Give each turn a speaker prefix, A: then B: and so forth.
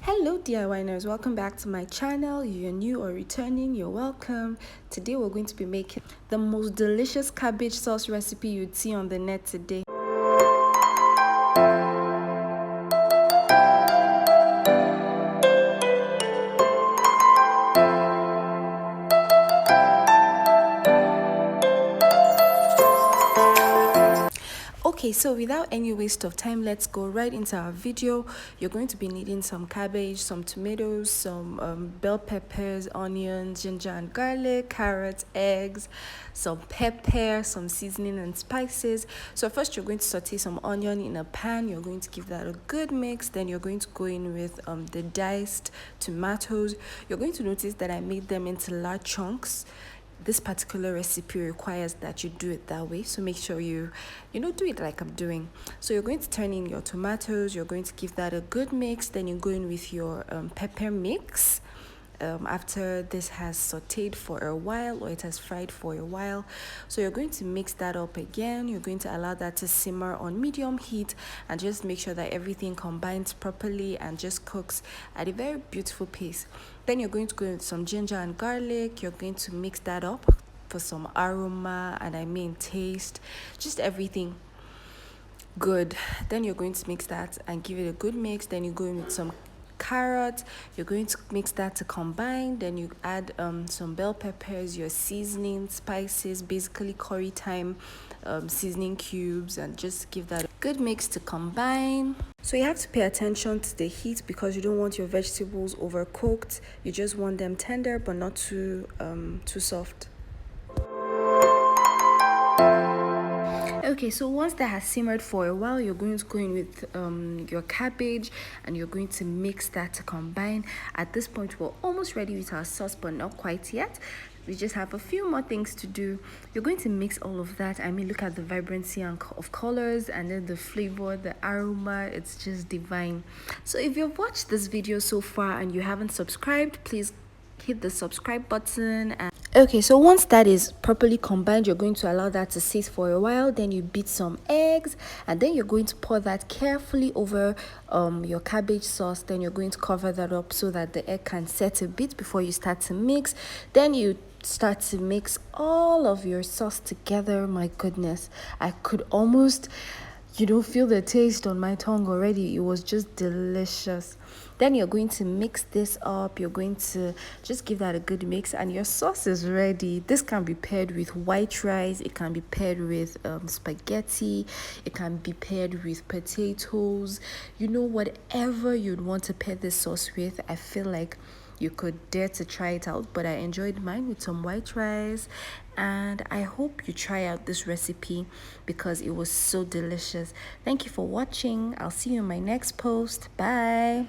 A: Hello DIYers, welcome back to my channel. If you're new or returning, you're welcome. Today we're going to be making the most delicious cabbage sauce recipe you'd see on the net today. Okay, so without any waste of time, let's go right into our video. You're going to be needing some cabbage, some tomatoes, some bell peppers, onions, ginger and garlic, carrots, eggs, some pepper, some seasoning and spices. So first you're going to saute some onion in a pan. You're going to give that a good mix. Then you're going to go in with the diced tomatoes. You're going to notice that I made them into large chunks. This particular recipe requires that you do it that way, so make sure you do it like I'm doing. So you're going to turn in your tomatoes, you're going to give that a good mix, then you go in with your pepper mix. After this has sauteed for a while, or it has fried for a while, so you're going to mix that up again. You're going to allow that to simmer on medium heat and just make sure that everything combines properly and just cooks at a very beautiful pace. Then you're going to go with some ginger and garlic. You're going to mix that up for some aroma and I mean taste, just everything good. Then you're going to mix that and give it a good mix. Then you go in with some carrot. You're going to mix that to combine. Then you add some bell peppers, your seasoning, spices, basically curry thyme, seasoning cubes, and just give that a good mix to combine. So you have to pay attention to the heat because you don't want your vegetables overcooked. You just want them tender but not too soft. Okay, so once that has simmered for a while, you're going to go in with your cabbage and you're going to mix that to combine. At this point, we're almost ready with our sauce, but not quite yet. We just have a few more things to do. You're going to mix all of that. I mean, look at the vibrancy of colors and then the flavor, the aroma. It's just divine. So if you've watched this video so far and you haven't subscribed, please hit the subscribe button. And okay, so once that is properly combined, you're going to allow that to sit for a while. Then you beat some eggs and then you're going to pour that carefully over your cabbage sauce. Then you're going to cover that up so that the egg can set a bit before you start to mix. Then you start to mix all of your sauce together. My goodness, I could almost feel the taste on my tongue already. It was just delicious. Then you're going to mix this up. You're going to just give that a good mix and your sauce is ready. This can be paired with white rice. It can be paired with spaghetti. It can be paired with potatoes. Whatever you'd want to pair this sauce with, I feel like you could dare to try it out. But I enjoyed mine with some white rice, and I hope you try out this recipe because it was so delicious. Thank you for watching. I'll see you in my next post. Bye.